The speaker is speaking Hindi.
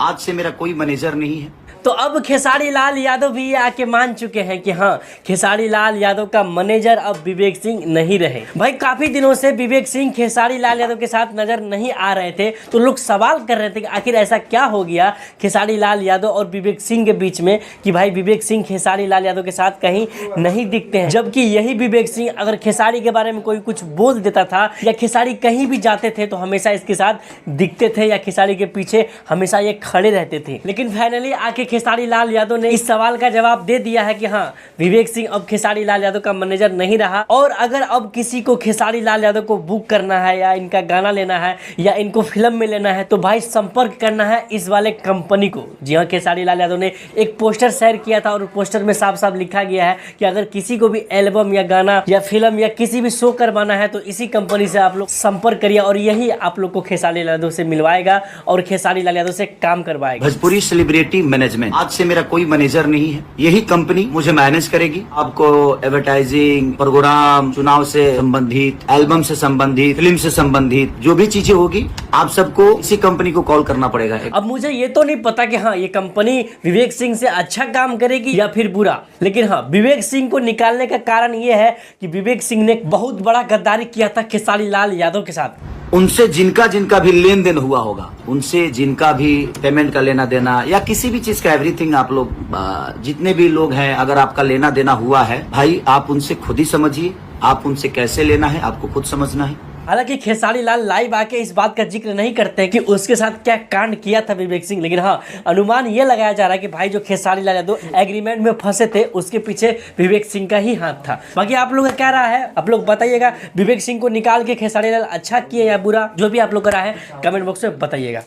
आज से मेरा कोई मैनेजर नहीं है। तो अब खेसारी लाल यादव भी ये आके मान चुके हैं कि हाँ, खेसारी लाल यादव का मैनेजर अब विवेक सिंह नहीं रहे। भाई काफी दिनों से विवेक सिंह खेसारी लाल यादव के साथ नजर नहीं आ रहे थे, तो लोग सवाल कर रहे थे कि आखिर ऐसा क्या हो गया खेसारी लाल यादव और विवेक सिंह के बीच में कि भाई विवेक सिंह खेसारी लाल यादव के साथ कहीं नहीं दिखते हैं, जबकि यही विवेक सिंह अगर खेसारी के बारे में कोई कुछ बोल देता था या खेसारी कहीं भी जाते थे तो हमेशा इसके साथ दिखते थे या खेसारी के पीछे हमेशा ये खड़े रहते थे। लेकिन फाइनली आके खेसारी लाल यादव ने इस सवाल का जवाब दे दिया है कि हाँ, विवेक सिंह अब खेसारी लाल यादव का मैनेजर नहीं रहा, और अगर अब किसी को खेसारी लाल यादव को बुक करना है या इनका गाना लेना है या इनको फिल्म में लेना है तो भाई संपर्क करना है इस वाले कंपनी को। जी हाँ, खेसारी लाल यादव ने एक पोस्टर शेयर किया था और पोस्टर में साफ साफ लिखा गया है कि अगर किसी को भी एल्बम या गाना या फिल्म या किसी भी शो करवाना है तो इसी कंपनी से आप लोग संपर्क करिए और यही आप लोग को खेसारी लाल यादव से मिलवाएगा और खेसारी लाल यादव से काम करवाएगा। भोजपुरी सेलिब्रिटी मैनेजमेंट, आज से मेरा कोई मैनेजर नहीं है, यही कंपनी मुझे मैनेज करेगी। आपको एडवर्टाइजिंग, प्रोग्राम, चुनाव से संबंधित, एल्बम से संबंधित, फिल्म से संबंधित जो भी चीजें होगी आप सबको इसी कंपनी को कॉल करना पड़ेगा। अब मुझे ये तो नहीं पता कि हाँ, ये कंपनी विवेक सिंह से अच्छा काम करेगी या फिर बुरा, लेकिन हाँ, विवेक सिंह को निकालने का कारण ये है कि विवेक सिंह ने बहुत बड़ा गद्दारी किया था खेसारी लाल यादव के साथ। उनसे जिनका जिनका भी लेन देन हुआ होगा, उनसे जिनका भी पेमेंट का लेना देना या किसी भी चीज का एवरीथिंग, आप लोग जितने भी लोग हैं, अगर आपका लेना देना हुआ है भाई, आप उनसे खुद ही समझिए, आप उनसे कैसे लेना है आपको खुद समझना है। हालांकि खेसारी लाल लाइव आके इस बात का जिक्र नहीं करते हैं कि उसके साथ क्या कांड किया था विवेक सिंह, लेकिन हाँ, अनुमान ये लगाया जा रहा है कि भाई जो खेसारी लाल यादव एग्रीमेंट में फंसे थे उसके पीछे विवेक सिंह का ही हाथ था। बाकी आप लोग का क्या रहा है, आप लोग बताइएगा, विवेक सिंह को निकाल के खेसारी लाल अच्छा किए या बुरा, जो भी आप लोग का रहा है कमेंट बॉक्स में बताइएगा।